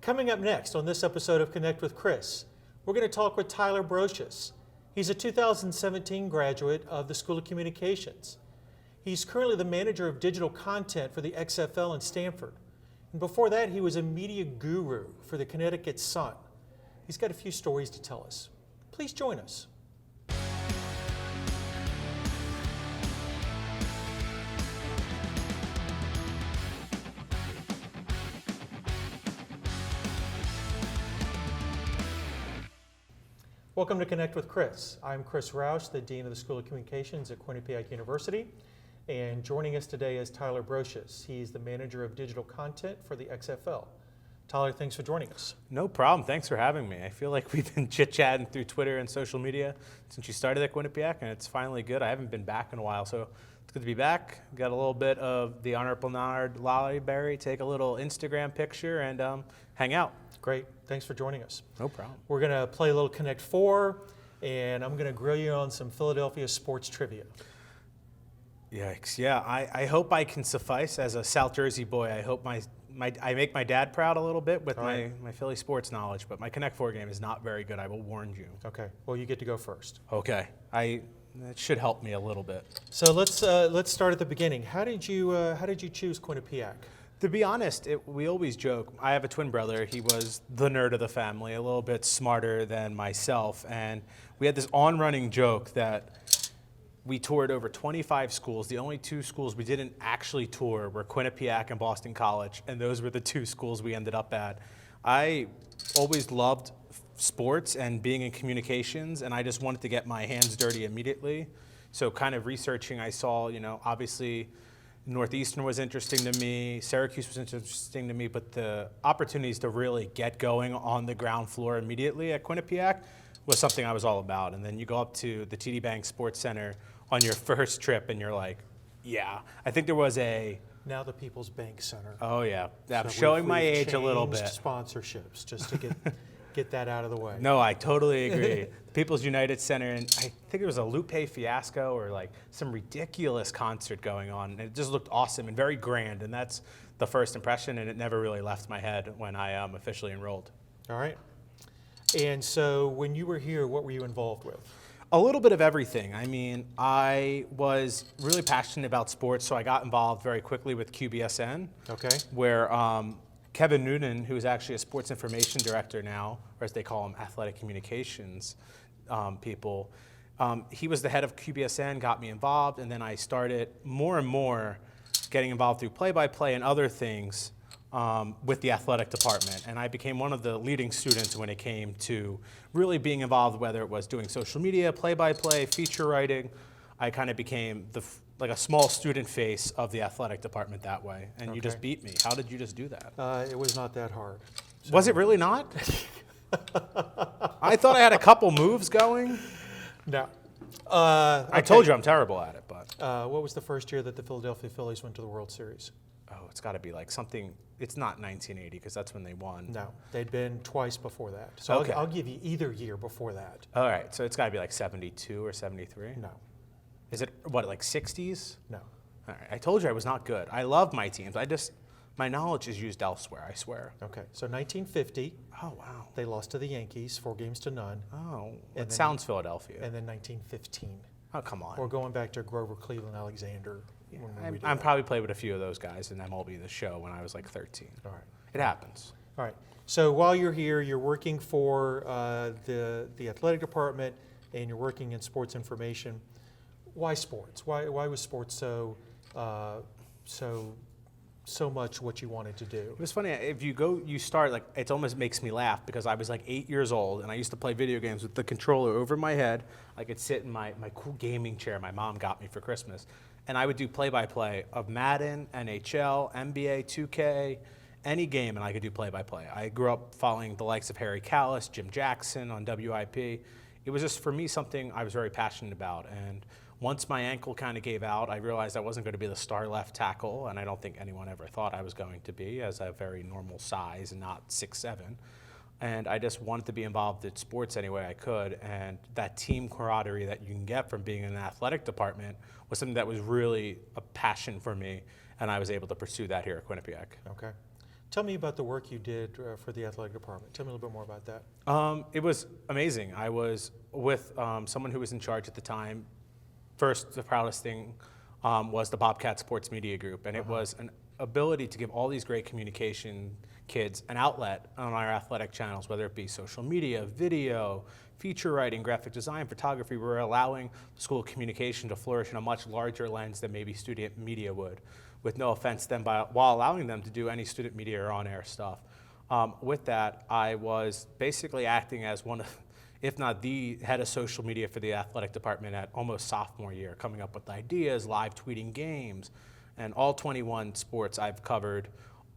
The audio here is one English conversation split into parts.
Coming up next on this episode of Connect with Chris, we're going to talk with Tyler Brosious. He's a 2017 graduate of the School of Communications. He's currently the manager of digital content for the XFL in Stanford. And before that, he was a media guru for the Connecticut Sun. He's got a few stories to tell us. Please join us. Welcome to Connect with Chris. I'm Chris Roush, the Dean of the School of Communications at Quinnipiac University. And joining us today is Tyler Brosious. He's the manager of digital content for the XFL. Tyler, thanks for joining us. No problem. Thanks for having me. I feel like we've been chit-chatting through Twitter and social media since you started at Quinnipiac, and it's finally good. I haven't been back in a while, so it's good to be back. Got a little bit of the Honorable Bernard Lollyberry, take a little Instagram picture, and hang out. Great. Thanks for joining us. No problem. We're going to play a little Connect 4, and I'm going to grill you on some Philadelphia sports trivia. Yikes. Yeah, I hope I can suffice as a South Jersey boy. I hope I make my dad proud a little bit with my Philly sports knowledge, but my Connect 4 game is not very good. I will warn you. Okay. Well, you get to go first. Okay. That should help me a little bit. So let's start at the beginning. How did you choose Quinnipiac? To be honest, we always joke. I have a twin brother. He was the nerd of the family, a little bit smarter than myself. And we had this on-running joke that we toured over 25 schools. The only two schools we didn't actually tour were Quinnipiac and Boston College, and those were the two schools we ended up at. I always loved sports and being in communications, and I just wanted to get my hands dirty immediately. So kind of researching, I saw, obviously, Northeastern was interesting to me, Syracuse was interesting to me, but the opportunities to really get going on the ground floor immediately at Quinnipiac was something I was all about. And then you go up to the TD Bank Sports Center on your first trip and you're like, yeah. I think there was now the People's Bank Center. Oh yeah, I'm So showing my we've age a little bit. changed sponsorships just to get that out of the way. No, I totally agree. The People's United Center, and I think it was a Lupe fiasco or like some ridiculous concert going on. And it just looked awesome and very grand, and that's the first impression, and it never really left my head when I officially enrolled. All right. And so when you were here, what were you involved with? A little bit of everything. I mean, I was really passionate about sports, so I got involved very quickly with QBSN. Okay. Where Kevin Noonan, who is actually a sports information director now, or as they call him, athletic communications people, he was the head of QBSN, got me involved, and then I started more and more getting involved through play-by-play and other things with the athletic department. And I became one of the leading students when it came to really being involved, whether it was doing social media, play-by-play, feature writing. I kind of became like a small student face of the athletic department that way. And Okay. You just beat me. How did you just do that? It was not that hard. So- Was it really not? I thought I had a couple moves going. No. I told you I'm terrible at it, but. What was the first year that the Philadelphia Phillies went to the World Series? Oh, it's got to be like something. It's not 1980 because that's when they won. No, they'd been twice before that. So Okay. I'll give you either year before that. All right, so it's got to be like 72 or 73. No, Is it what, like 60s? no. All right, I told you I was not good. I love my teams. My knowledge is used elsewhere, I swear. Okay, so 1950, Oh, wow. they lost to the Yankees 4-0. Oh, And it then- sounds Philadelphia. And then 1915. Oh, come on. We're going back to Grover Cleveland Alexander. when we did I'm that. probably played with a few of those guys in MLB The Show when I was like 13. All right. It happens. All right. So while you're here, you're working for the athletic department, and you're working in sports information. Why sports? Why was sports so much what you wanted to do? It was funny, if you start, like, it almost makes me laugh because I was like 8 years old and I used to play video games with the controller over my head. I could sit in my cool gaming chair my mom got me for Christmas, and I would do play-by-play of Madden, NHL, NBA 2K, any game, and I could do play-by-play. I grew up following the likes of Harry Callis, Jim Jackson on WIP. It was just, for me, something I was very passionate about. And once my ankle kind of gave out, I realized I wasn't going to be the star left tackle, and I don't think anyone ever thought I was going to be, as a very normal size and not 6'7". And I just wanted to be involved in sports any way I could, and that team camaraderie that you can get from being in an athletic department was something that was really a passion for me, and I was able to pursue that here at Quinnipiac. Okay. Tell me about the work you did for the athletic department. Tell me a little bit more about that. It was amazing. I was with someone who was in charge at the time. First, the proudest thing was the Bobcat Sports Media Group, and it was an ability to give all these great communication kids an outlet on our athletic channels, whether it be social media, video, feature writing, graphic design, photography. We're allowing the school of communication to flourish in a much larger lens than maybe student media would, with no offense then, while allowing them to do any student media or on-air stuff. With that, I was basically acting as one of, if not the head of social media for the athletic department at almost sophomore year, coming up with ideas, live tweeting games, and all 21 sports I've covered,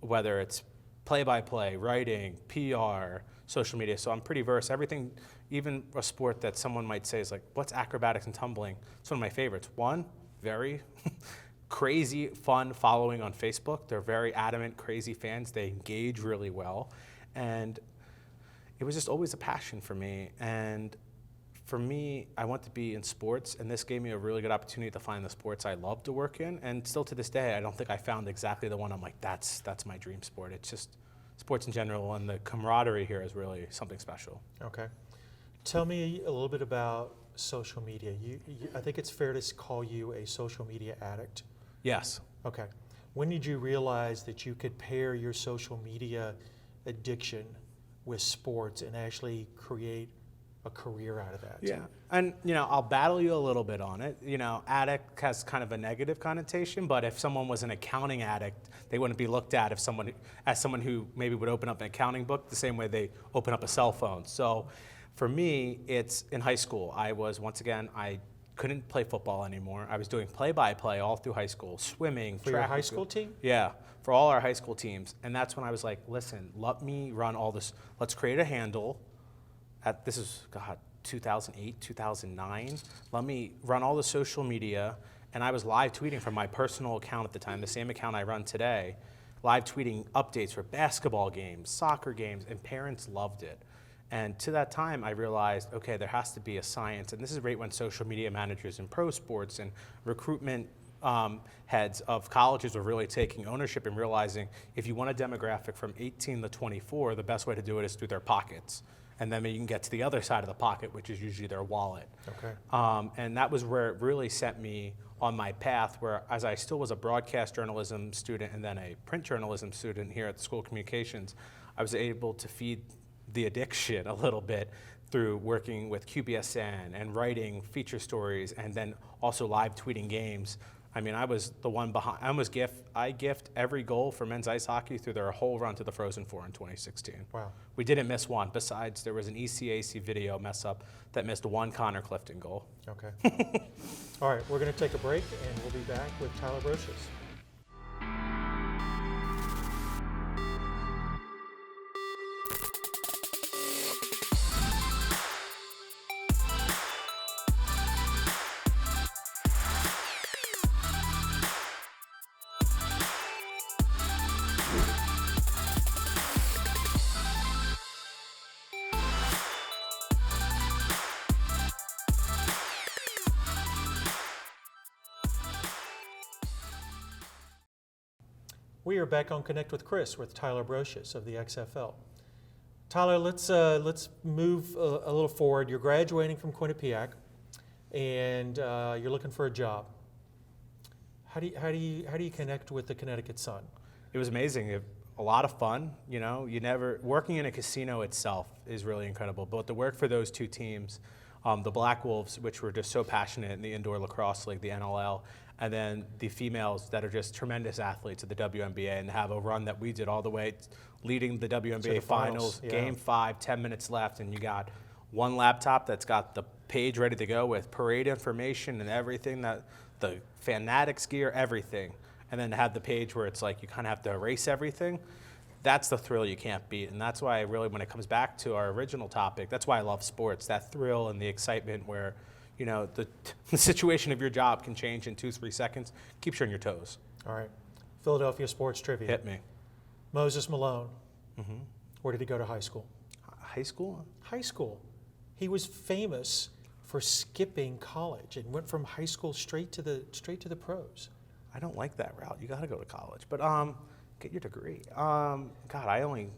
whether it's play-by-play, writing, PR, social media. So I'm pretty versed. Everything, even a sport that someone might say is like, what's acrobatics and tumbling? It's one of my favorites. One, very crazy, fun following on Facebook. They're very adamant, crazy fans. They engage really well. And it was just always a passion for me. And for me, I want to be in sports, and this gave me a really good opportunity to find the sports I love to work in. And still to this day, I don't think I found exactly the one I'm like, that's my dream sport. It's just sports in general, and the camaraderie here is really something special. Okay. Tell me a little bit about social media. I think it's fair to call you a social media addict. Yes. Okay. When did you realize that you could pair your social media addiction with sports and actually create a career out of that? Yeah, and I'll battle you a little bit on it. Addict has kind of a negative connotation, but if someone was an accounting addict, they wouldn't be looked at as someone who maybe would open up an accounting book the same way they open up a cell phone. So for me, it's in high school. I couldn't play football anymore. I was doing play-by-play all through high school, swimming, For track. your high school team? Yeah, for all our high school teams. And that's when I was like, listen, let me run all this. Let's create a handle. This is, 2008, 2009. Let me run all the social media. And I was live tweeting from my personal account at the time, the same account I run today, live tweeting updates for basketball games, soccer games, and parents loved it. And to that time, I realized, okay, there has to be a science. And this is right when social media managers in pro sports and recruitment heads of colleges were really taking ownership and realizing if you want a demographic from 18 to 24, the best way to do it is through their pockets. And then you can get to the other side of the pocket, which is usually their wallet. Okay. And that was where it really set me on my path, where as I still was a broadcast journalism student and then a print journalism student here at the School of Communications, I was able to feed the addiction a little bit through working with QBSN and writing feature stories and then also live tweeting games. I mean, I was the one behind. I gift every goal for men's ice hockey through their whole run to the Frozen Four in 2016. Wow. We didn't miss one. Besides, there was an ECAC video mess up that missed one Connor Clifton goal. Okay. All right, we're going to take a break, and we'll be back with Tyler Brosious. We are back on Connect with Chris with Tyler Brosious of the XFL. Tyler, let's move a little forward. You're graduating from Quinnipiac, and you're looking for a job. How do you connect with the Connecticut Sun? It was amazing. A lot of fun. Working in a casino itself is really incredible. But to work for those two teams, the Black Wolves, which were just so passionate in the indoor lacrosse league, the NLL, and then the females that are just tremendous athletes at the WNBA and have a run that we did all the way, leading the WNBA finals, yeah. Game 5, 10 minutes left, and you got one laptop that's got the page ready to go with parade information and everything, that the Fanatics gear, everything. And then to have the page where it's like you kind of have to erase everything. That's the thrill you can't beat. And that's why really, when it comes back to our original topic, that's why I love sports, that thrill and the excitement where the situation of your job can change in 2-3 seconds. Keeps you on your toes. All right. Philadelphia sports trivia. Hit me. Moses Malone. Mm-hmm. Where did he go to high school? High school? High school. He was famous for skipping college and went from high school straight to the pros. I don't like that route. You got to go to college. But Get your degree. God, I only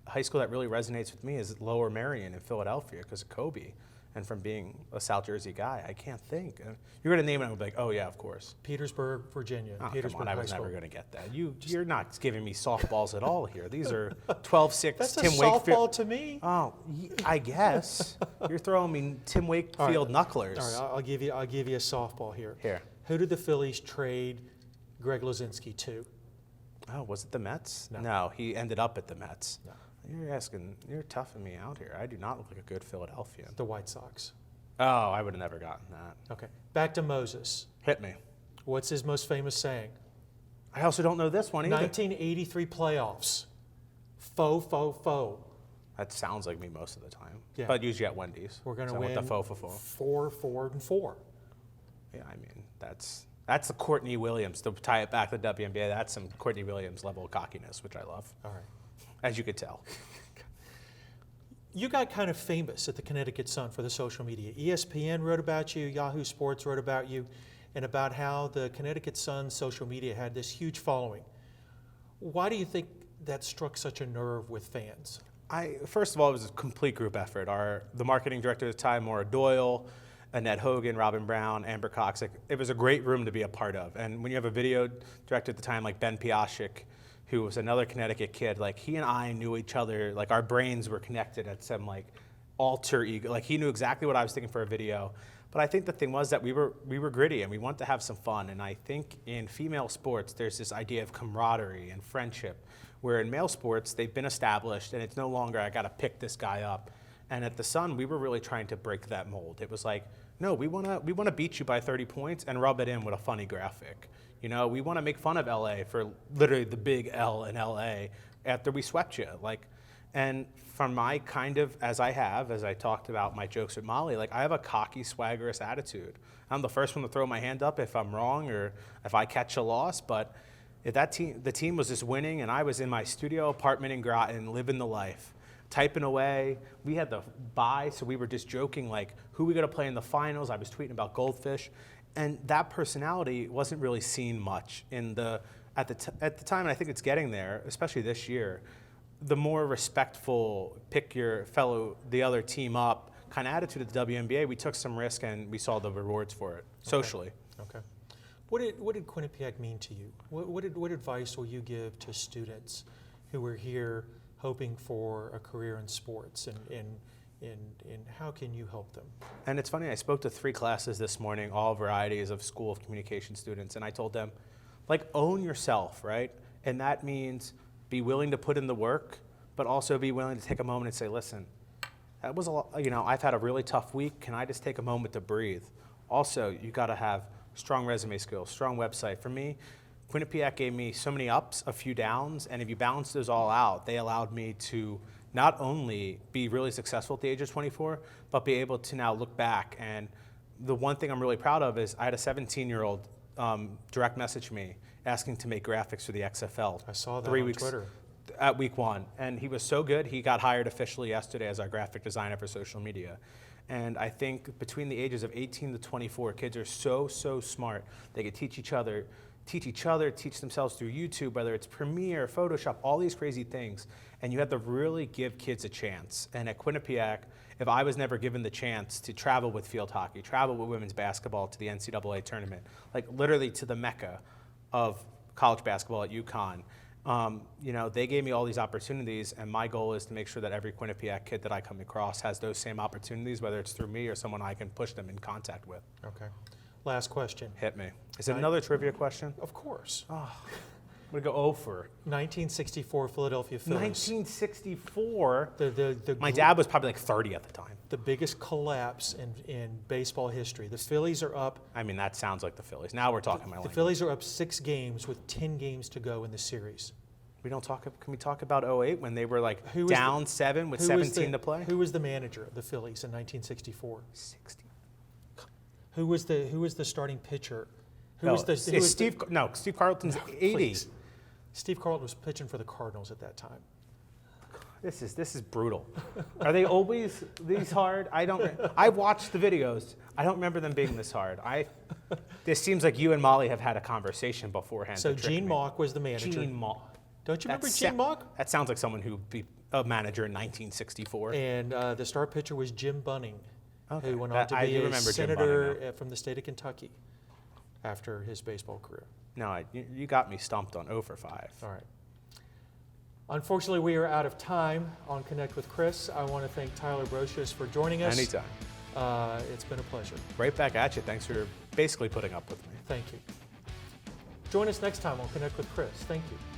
high school that really resonates with me is Lower Merion in Philadelphia because of Kobe. And from being a South Jersey guy, I can't think. You're going to name it, and I'm like, oh, yeah, of course. Petersburg, Virginia. Oh, Petersburg come on, I High was School. never going to get that. You're not giving me softballs at all here. These are 12-6 That's Tim a softball Wakefield. to me. Oh, I guess. You're throwing me Tim Wakefield knucklers. All right, I'll give you a softball here. Here. Who did the Phillies trade Greg Luzinski to? Oh, was it the Mets? No. He ended up at the Mets. No. You're toughing me out here. I do not look like a good Philadelphian. The White Sox. Oh, I would have never gotten that. Okay. Back to Moses. Hit me. What's his most famous saying? I also don't know this one either. 1983 playoffs. Faux, faux, faux. That sounds like me most of the time. Yeah. But usually at Wendy's. We're going to So win with the faux, faux, faux. 4, 4, and 4. Yeah, I mean, that's the Courtney Williams. To tie it back to the WNBA, that's some Courtney Williams level of cockiness, which I love. All right. As you could tell. You got kind of famous at the Connecticut Sun for the social media. ESPN wrote about you, Yahoo Sports wrote about you, and about how the Connecticut Sun social media had this huge following. Why do you think that struck such a nerve with fans? First of all, it was a complete group effort. The marketing director at the time, Maura Doyle, Annette Hogan, Robin Brown, Amber Cox. It was a great room to be a part of. And when you have a video director at the time like Ben Piashik, who was another Connecticut kid, like he and I knew each other, like our brains were connected at some like alter ego. Like he knew exactly what I was thinking for a video. But I think the thing was that we were gritty and we wanted to have some fun. And I think in female sports, there's this idea of camaraderie and friendship, where in male sports, they've been established and it's no longer, I gotta pick this guy up. And at the Sun, we were really trying to break that mold. It was like, no, we wanna beat you by 30 points and rub it in with a funny graphic. You know, we want to make fun of LA for literally the big L in LA after we swept you. And from my as I talked about my jokes with Molly, like I have a cocky, swaggerous attitude. I'm the first one to throw my hand up if I'm wrong or if I catch a loss. But if the team was just winning and I was in my studio apartment in Groton living the life, typing away. We had the bye, so we were just joking like, who are we going to play in the finals? I was tweeting about Goldfish. And that personality wasn't really seen much at the time, and I think it's getting there, especially this year. The more respectful, pick the other team up kind of attitude at the WNBA, we took some risk and we saw the rewards for it socially. Okay. What did Quinnipiac mean to you? What advice will you give to students who are here hoping for a career in sports, and how can you help them? And it's funny, I spoke to 3 classes this morning, all varieties of School of Communication students, and I told them, like, own yourself, right? And that means be willing to put in the work, but also be willing to take a moment and say, listen, that was a lot, I've had a really tough week. Can I just take a moment to breathe? Also, you got to have strong resume skills, strong website. For me, Quinnipiac gave me so many ups, a few downs, and if you balance those all out, they allowed me to not only be really successful at the age of 24, but be able to now look back. And the one thing I'm really proud of is I had a 17-year-old direct message me asking to make graphics for the XFL. I saw that 3 on weeks Twitter. At week 1. And he was so good, he got hired officially yesterday as our graphic designer for social media. And I think between the ages of 18 to 24, kids are so smart. They can teach each other, teach themselves through YouTube, whether it's Premiere, Photoshop, all these crazy things. And you have to really give kids a chance. And at Quinnipiac, if I was never given the chance to travel with field hockey, travel with women's basketball to the NCAA tournament, like literally to the mecca of college basketball at UConn, they gave me all these opportunities, and my goal is to make sure that every Quinnipiac kid that I come across has those same opportunities, whether it's through me or someone I can push them in contact with. Okay. Last question. Hit me. Is it another trivia question? Of course. Oh, I'm going to go 0 for. 1964 Philadelphia Phillies. 1964? My The dad was probably like 30 at the time. the biggest collapse in baseball history. The Phillies are up. I mean, that sounds like the Phillies. Now we're talking my The language. Phillies are up 6 games with 10 games to go in the series. Can we talk about 08 when they were like Who was down 7 with 17 to play? Who was the manager of the Phillies in 1964? 60. Who was the starting pitcher? Steve Carlton's 80. Please. Steve Carlton was pitching for the Cardinals at that time. This is brutal. Are they always these hard? I watched the videos. I don't remember them being this hard. This seems like you and Molly have had a conversation beforehand. So to trick Gene me. Mauch was the manager. Gene Mauch. Don't you remember That Gene Mauch? That sounds like someone who'd be a manager in 1964. And the star pitcher was Jim Bunning, Okay. who went on to I be do a remember Jim senator Bunning from the state of Kentucky after his baseball career. No, you got me stumped on 0 for 5. All right. Unfortunately, we are out of time on Connect with Chris. I want to thank Tyler Brosious for joining us. Anytime. It's been a pleasure. Right back at you. Thanks for basically putting up with me. Thank you. Join us next time on Connect with Chris. Thank you.